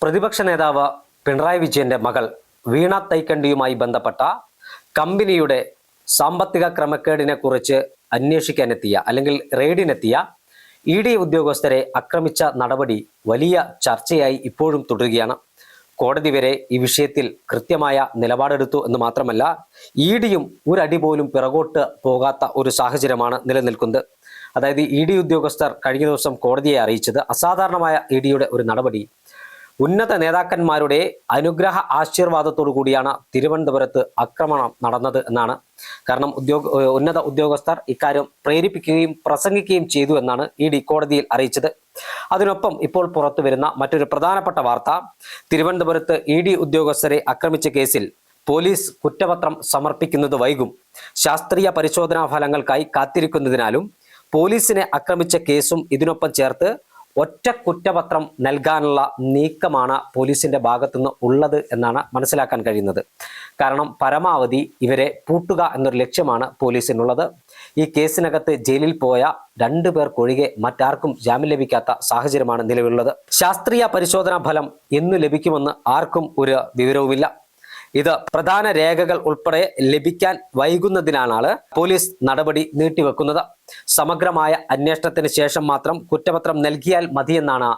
പ്രതിപക്ഷ നേതാവ് പിണറായി വിജയന്റെ മകൾ വീണ തൈക്കണ്ടിയുമായി ബന്ധപ്പെട്ട കമ്പനിയുടെ സാമ്പത്തിക ക്രമക്കേടിനെ കുറിച്ച് അന്വേഷിക്കാനെത്തിയ അല്ലെങ്കിൽ റെയ്ഡിനെത്തിയ ഇ.ഡി. ഉദ്യോഗസ്ഥരെ ആക്രമിച്ച നടപടി വലിയ ചർച്ചയായി ഇപ്പോഴും തുടരുകയാണ്. കോടതി വരെ ഈ വിഷയത്തിൽ കൃത്യമായ നിലപാടെടുത്തു എന്ന് മാത്രമല്ല, ഇ.ഡിയും ഒരടി പോലും പിറകോട്ട് പോകാത്ത ഒരു സാഹചര്യമാണ് നിലനിൽക്കുന്നത്. അതായത് ഇ.ഡി. ഉദ്യോഗസ്ഥർ കഴിഞ്ഞ ദിവസം കോടതിയെ അറിയിച്ചത് അസാധാരണമായ ഇ.ഡിയുടെ ഒരു നടപടി ഉന്നത നേതാക്കന്മാരുടെ അനുഗ്രഹ ആശീർവാദത്തോടു കൂടിയാണ് തിരുവനന്തപുരത്ത് ആക്രമണം നടന്നത് എന്നാണ്. കാരണം ഉന്നത ഉദ്യോഗസ്ഥർ ഇക്കാര്യം പ്രേരിപ്പിക്കുകയും പ്രസംഗിക്കുകയും ചെയ്തു എന്നാണ് ഇ.ഡി കോടതിയിൽ അറിയിച്ചത്. അതിനൊപ്പം ഇപ്പോൾ പുറത്തു വരുന്ന മറ്റൊരു പ്രധാനപ്പെട്ട വാർത്ത, തിരുവനന്തപുരത്ത് ഇ.ഡി ഉദ്യോഗസ്ഥരെ ആക്രമിച്ച കേസിൽ പോലീസ് കുറ്റപത്രം സമർപ്പിക്കുന്നത് വൈകും. ശാസ്ത്രീയ പരിശോധനാ ഫലങ്ങൾക്കായി കാത്തിരിക്കുന്നതിനാലും പോലീസിനെ ആക്രമിച്ച കേസും ഇതിനൊപ്പം ചേർത്ത് ഒറ്റ കുറ്റപത്രം നൽകാനുള്ള നീക്കമാണ് പോലീസിന്റെ ഭാഗത്തുനിന്ന് ഉള്ളത് എന്നാണ് മനസ്സിലാക്കാൻ കഴിയുന്നത്. കാരണം പരമാവധി ഇവരെ പൂട്ടുക എന്നൊരു ലക്ഷ്യമാണ് പോലീസിനുള്ളത്. ഈ കേസിനകത്ത് ജയിലിൽ പോയ 2 പേർക്കൊഴികെ മറ്റാർക്കും ജാമ്യം ലഭിക്കാത്ത സാഹചര്യമാണ് നിലവിലുള്ളത്. ശാസ്ത്രീയ പരിശോധനാ ഫലം എന്ന് ലഭിക്കുമെന്ന് ആർക്കും ഒരു വിവരവുമില്ല. ഇത് പ്രധാന രേഖകൾ ഉൾപ്പെടെ ലഭിക്കാൻ വൈകുന്നതിനാണ് പോലീസ് നടപടി നീട്ടിവെക്കുന്നത്. സമഗ്രമായ അന്വേഷണത്തിന് ശേഷം മാത്രം കുറ്റപത്രം നൽകിയാൽ മതിയെന്നാണ്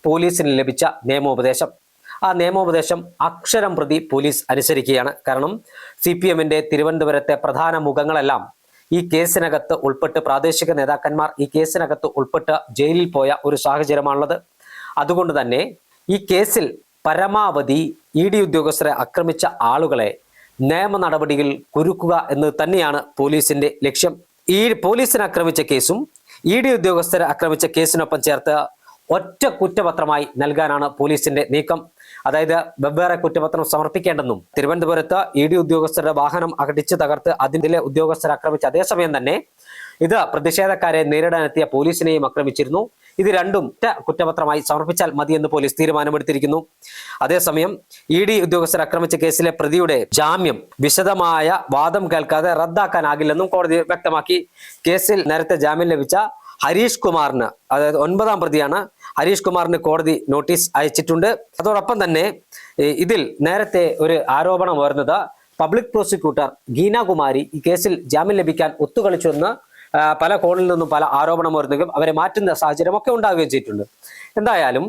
പോലീസിന് ലഭിച്ച നിയമോപദേശം. ആ നിയമോപദേശം അക്ഷരം പ്രതി പോലീസ് അനുസരിക്കുകയാണ്. കാരണം CPMന്റെ തിരുവനന്തപുരത്തെ പ്രധാന മുഖങ്ങളെല്ലാം ഈ കേസിനകത്ത് ഉൾപ്പെട്ട്, പ്രാദേശിക നേതാക്കന്മാർ ഈ കേസിനകത്ത് ഉൾപ്പെട്ട് ജയിലിൽ പോയ ഒരു സാഹചര്യമാണുള്ളത്. അതുകൊണ്ട് തന്നെ ഈ കേസിൽ പരമാവധി ഇ.ഡി ഉദ്യോഗസ്ഥരെ ആക്രമിച്ച ആളുകളെ നിയമ നടപടികൾ കുരുക്കുക എന്ന് തന്നെയാണ് പോലീസിന്റെ ലക്ഷ്യം. ഈ പോലീസിനെ ആക്രമിച്ച കേസും ഇ.ഡി ഉദ്യോഗസ്ഥരെ ആക്രമിച്ച കേസിനൊപ്പം ചേർത്ത് ഒറ്റ കുറ്റപത്രമായി നൽകാനാണ് പോലീസിന്റെ നീക്കം. അതായത് വെവ്വേറെ കുറ്റപത്രം സമർപ്പിക്കേണ്ടെന്നും, തിരുവനന്തപുരത്ത് ഇ.ഡി ഉദ്യോഗസ്ഥരുടെ വാഹനം അടിച്ചു തകർത്ത് അതിലെ ഉദ്യോഗസ്ഥരെ ആക്രമിച്ച അതേസമയം തന്നെ ഇത് പ്രതിഷേധക്കാരെ നേരിടാനെത്തിയ പോലീസിനെയും ആക്രമിച്ചിരുന്നു. ഇത് രണ്ടും കുറ്റപത്രമായി സമർപ്പിച്ചാൽ മതിയെന്ന് പോലീസ് തീരുമാനമെടുത്തിരിക്കുന്നു. അതേസമയം ഇ.ഡി ഉദ്യോഗസ്ഥർ ആക്രമിച്ച കേസിലെ പ്രതിയുടെ ജാമ്യം വിശദമായ വാദം കേൾക്കാതെ റദ്ദാക്കാനാകില്ലെന്നും കോടതി വ്യക്തമാക്കി. കേസിൽ നേരത്തെ ജാമ്യം ലഭിച്ച ഹരീഷ് കുമാറിന്, അതായത് 9ാം പ്രതിയാണ് ഹരീഷ് കുമാറിന് കോടതി നോട്ടീസ് അയച്ചിട്ടുണ്ട്. അതോടൊപ്പം തന്നെ ഇതിൽ നേരത്തെ ഒരു ആരോപണം ഉയർന്നത് പബ്ലിക് പ്രോസിക്യൂട്ടർ ഗീനാകുമാരി ഈ കേസിൽ ജാമ്യം ലഭിക്കാൻ ഒത്തുകളിച്ചുവെന്ന് പല കോണിൽ നിന്നും പല ആരോപണം ഉയർന്നെങ്കിലും അവരെ മാറ്റുന്ന സാഹചര്യമൊക്കെ ഉണ്ടാവുകയും ചെയ്തിട്ടുണ്ട്. എന്തായാലും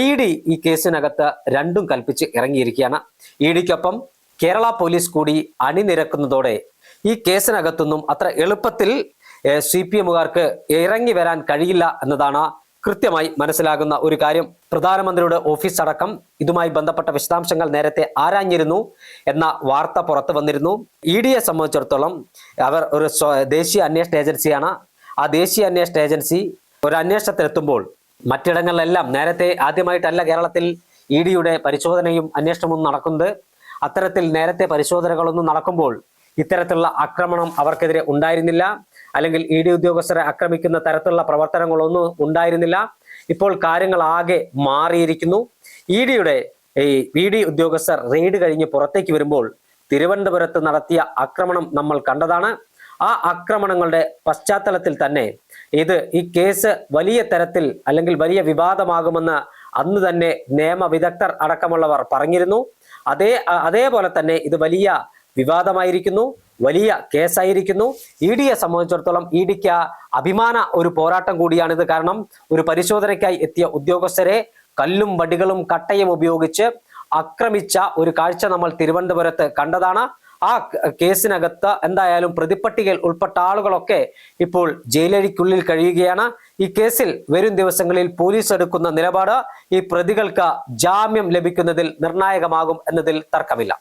ഇ.ഡി ഈ കേസിനകത്ത് രണ്ടും കൽപ്പിച്ച് ഇറങ്ങിയിരിക്കുകയാണ്. ഇ.ഡിക്കൊപ്പം കേരള പോലീസ് കൂടി അണിനിരക്കുന്നതോടെ ഈ കേസിനകത്തൊന്നും അത്ര എളുപ്പത്തിൽ CPMകാർക്ക് ഇറങ്ങി വരാൻ കഴിയില്ല എന്നതാണ് കൃത്യമായി മനസ്സിലാകുന്ന ഒരു കാര്യം. പ്രധാനമന്ത്രിയുടെ ഓഫീസ് അടക്കം ഇതുമായി ബന്ധപ്പെട്ട വിശദാംശങ്ങൾ നേരത്തെ ആരാഞ്ഞിരുന്നു എന്ന വാർത്ത പുറത്തു വന്നിരുന്നു. ഇ.ഡിയെ സംബന്ധിച്ചിടത്തോളം അവർ ഒരു ദേശീയ അന്വേഷണ ഏജൻസിയാണ്. ആ ദേശീയ അന്വേഷണ ഏജൻസി ഒരു അന്വേഷണത്തിലെത്തുമ്പോൾ മറ്റിടങ്ങളിലെല്ലാം നേരത്തെ ആദ്യമായിട്ടല്ല കേരളത്തിൽ ഇ.ഡിയുടെ പരിശോധനയും അന്വേഷണവും നടക്കുന്നത്. അത്തരത്തിൽ നേരത്തെ പരിശോധനകളൊന്നും നടക്കുമ്പോൾ ഇത്തരത്തിലുള്ള ആക്രമണം അവർക്കെതിരെ ഉണ്ടായിരുന്നില്ല, അല്ലെങ്കിൽ ഇ.ഡി ഉദ്യോഗസ്ഥരെ ആക്രമിക്കുന്ന തരത്തിലുള്ള പ്രവർത്തനങ്ങളൊന്നും ഉണ്ടായിരുന്നില്ല. ഇപ്പോൾ കാര്യങ്ങൾ ആകെ മാറിയിരിക്കുന്നു. ഇ.ഡി ഉദ്യോഗസ്ഥർ റെയ്ഡ് കഴിഞ്ഞ് പുറത്തേക്ക് വരുമ്പോൾ തിരുവനന്തപുരത്ത് നടത്തിയ ആക്രമണം നമ്മൾ കണ്ടതാണ്. ആ ആക്രമണങ്ങളുടെ പശ്ചാത്തലത്തിൽ തന്നെ ഈ കേസ് വലിയ തരത്തിൽ അല്ലെങ്കിൽ വലിയ വിവാദമാകുമെന്ന് അന്ന് തന്നെ നിയമ വിദഗ്ധർ അടക്കമുള്ളവർ പറഞ്ഞിരുന്നു. അതേപോലെ തന്നെ ഇത് വലിയ വിവാദമായിരിക്കുന്നു, വലിയ കേസായിരിക്കുന്നു. ഇ.ഡിയെ സംബന്ധിച്ചിടത്തോളം ഇ.ഡിക്ക് അഭിമാന ഒരു പോരാട്ടം കൂടിയാണിത്. കാരണം ഒരു പരിശോധനയ്ക്കായി എത്തിയ ഉദ്യോഗസ്ഥരെ കല്ലും വടികളും കട്ടയും ഉപയോഗിച്ച് ആക്രമിച്ച ഒരു കാഴ്ച നമ്മൾ തിരുവനന്തപുരത്ത് കണ്ടതാണ്. ആ കേസിനകത്ത് എന്തായാലും പ്രതിപ്പട്ടികയിൽ ഉൾപ്പെട്ട ആളുകളൊക്കെ ഇപ്പോൾ ജയിലഴിക്കുള്ളിൽ കഴിയുകയാണ്. ഈ കേസിൽ വരും ദിവസങ്ങളിൽ പോലീസ് എടുക്കുന്ന നിലപാട് ഈ പ്രതികൾക്ക് ജാമ്യം ലഭിക്കുന്നതിൽ നിർണായകമാകും എന്നതിൽ തർക്കമില്ല.